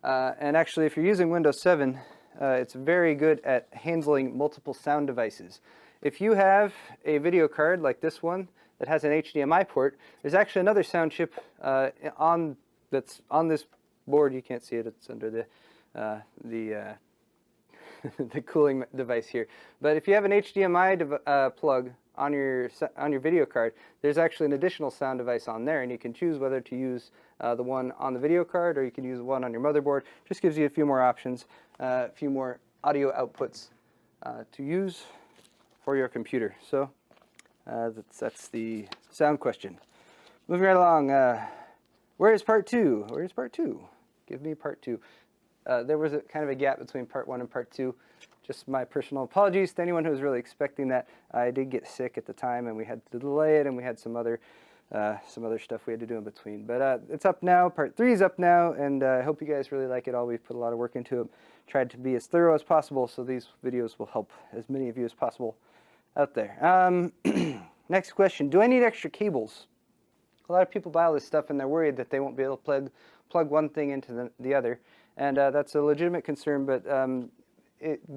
and actually if you're using Windows 7, it's very good at handling multiple sound devices. If you have a video card like this one that has an HDMI port, there's actually another sound chip that's on this board. You can't see it; it's under the the cooling device here. But if you have an HDMI plug on your video card, there's actually an additional sound device on there, and you can choose whether to use the one on the video card, or you can use the one on your motherboard. Just gives you a few more options, a few more audio outputs to use for your computer. So that's the sound question. Moving right along, where is part 2? Where is part 2? Give me part 2. There was kind of a gap between part 1 and part 2. Just my personal apologies to anyone who was really expecting that. I did get sick at the time, and we had to delay it, and we had some other stuff we had to do in between. But it's up now. Part 3 is up now, and I hope you guys really like it all. We've put a lot of work into it. Tried to be as thorough as possible, so these videos will help as many of you as possible out there. Next question: do I need extra cables? A lot of people buy all this stuff, and they're worried that they won't be able to plug one thing into the other. And that's a legitimate concern, but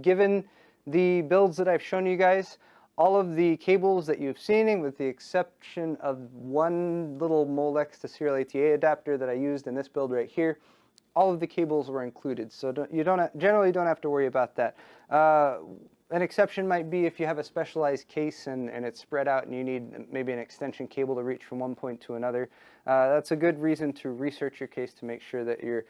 given the builds that I've shown you guys, all of the cables that you've seen, with the exception of one little Molex to serial ATA adapter that I used in this build right here, all of the cables were included. So you generally don't have to worry about that. An exception might be if you have a specialized case and it's spread out and you need maybe an extension cable to reach from one point to another. That's a good reason to research your case to make sure that your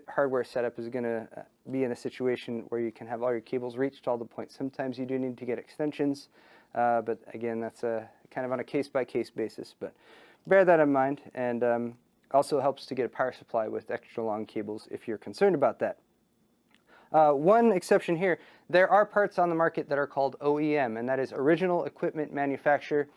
hardware setup is going to be in a situation where you can have all your cables reached to all the points. Sometimes you do need to get extensions, but again, that's kind of on a case-by-case basis. But bear that in mind, and also helps to get a power supply with extra long cables if you're concerned about that. One exception here, there are parts on the market that are called OEM, and that is Original Equipment Manufacturer.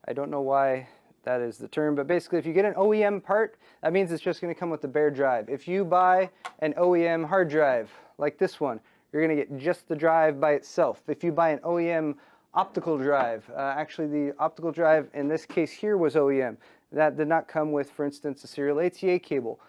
I don't know why that is the term, but basically if you get an OEM part, that means it's just going to come with the bare drive. If you buy an OEM hard drive like this one, you're going to get just the drive by itself. If you buy an OEM optical drive, actually the optical drive in this case here was OEM. That did not come with, for instance, a serial ATA cable.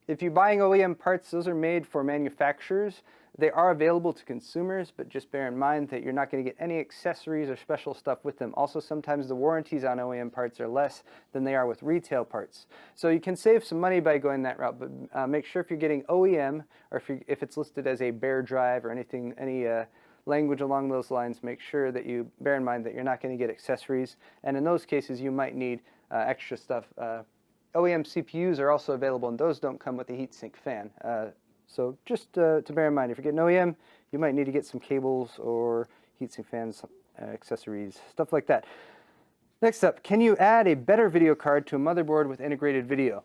If you're buying OEM parts, those are made for manufacturers. They are available to consumers, but just bear in mind that you're not going to get any accessories or special stuff with them. Also, sometimes the warranties on OEM parts are less than they are with retail parts. So you can save some money by going that route, but make sure if you're getting OEM, or if it's listed as a bare drive or any language along those lines, make sure that you bear in mind that you're not going to get accessories. And in those cases, you might need extra stuff. OEM CPUs are also available, and those don't come with a heatsink fan. So just to bear in mind, if you're getting OEM, you might need to get some cables or heatsink fans, accessories, stuff like that. Next up, can you add a better video card to a motherboard with integrated video?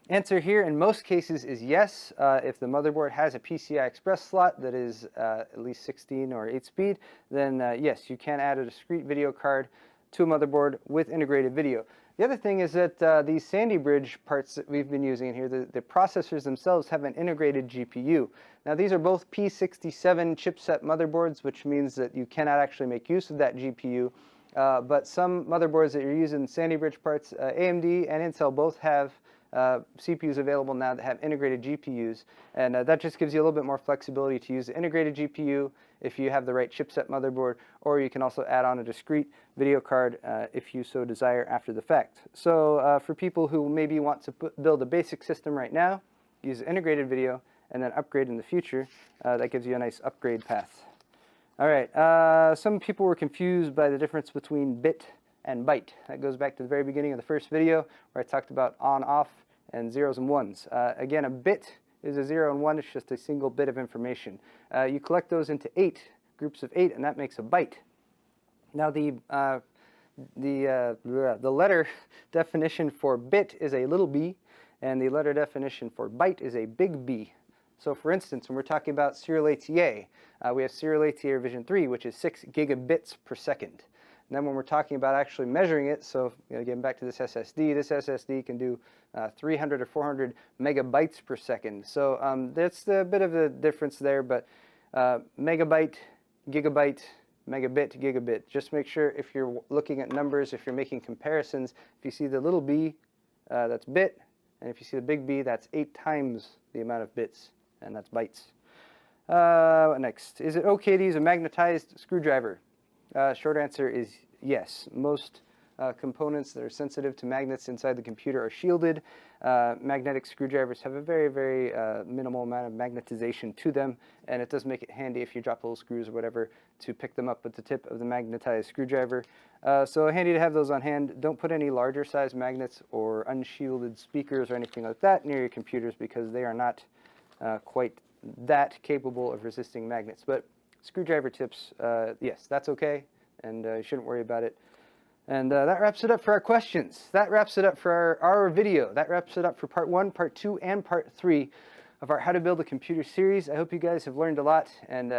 Answer here in most cases is yes. If the motherboard has a PCI Express slot that is at least 16 or 8 speed, then yes, you can add a discrete video card to a motherboard with integrated video. The other thing is that these Sandy Bridge parts that we've been using in here, the processors themselves have an integrated GPU. Now these are both P67 chipset motherboards, which means that you cannot actually make use of that GPU. But some motherboards that you're using Sandy Bridge parts, AMD and Intel both have CPUs available now that have integrated GPUs, and that just gives you a little bit more flexibility to use the integrated GPU if you have the right chipset motherboard, or you can also add on a discrete video card if you so desire after the fact. So for people who maybe want to build a basic system right now, use integrated video, and then upgrade in the future, that gives you a nice upgrade path. All right, some people were confused by the difference between bit and byte. That goes back to the very beginning of the first video where I talked about on, off, and zeros and ones. Again, a bit is a 0 and 1. It's just a single bit of information. You collect those into 8 groups of 8, and that makes a byte. Now the letter definition for bit is a little b, and the letter definition for byte is a big B. So for instance, when we're talking about serial ATA, we have serial ATA revision 3, which is 6 gigabits per second. And then when we're talking about actually measuring it, so getting back to this SSD can do 300 or 400 megabytes per second. So that's a bit of a difference there, but megabyte, gigabyte, megabit, gigabit. Just make sure if you're looking at numbers, if you're making comparisons, if you see the little b, that's bit, and if you see the big B, that's 8 times the amount of bits, and that's bytes. Next, is it okay to use a magnetized screwdriver? Short answer is yes. Most components that are sensitive to magnets inside the computer are shielded. Magnetic screwdrivers have a very, very minimal amount of magnetization to them, and it does make it handy if you drop little screws or whatever to pick them up with the tip of the magnetized screwdriver. So handy to have those on hand. Don't put any larger size magnets or unshielded speakers or anything like that near your computers because they are not quite that capable of resisting magnets. But screwdriver tips, yes, that's okay, and you shouldn't worry about it. And that wraps it up for our questions. That wraps it up for our video. That wraps it up for part 1, part 2, and part 3 of our How to Build a Computer series. I hope you guys have learned a lot and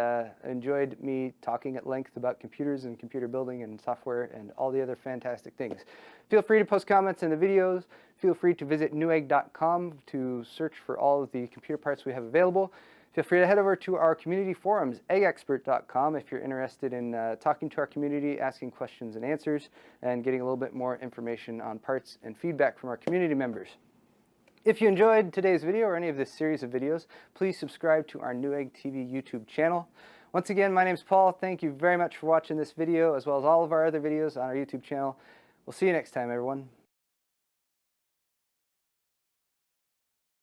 enjoyed me talking at length about computers and computer building and software and all the other fantastic things. Feel free to post comments in the videos. Feel free to visit newegg.com to search for all of the computer parts we have available. Feel free to head over to our community forums, eggexpert.com, if you're interested in talking to our community, asking questions and answers, and getting a little bit more information on parts and feedback from our community members. If you enjoyed today's video or any of this series of videos, please subscribe to our Newegg TV YouTube channel. Once again, my name is Paul. Thank you very much for watching this video, as well as all of our other videos on our YouTube channel. We'll see you next time, everyone.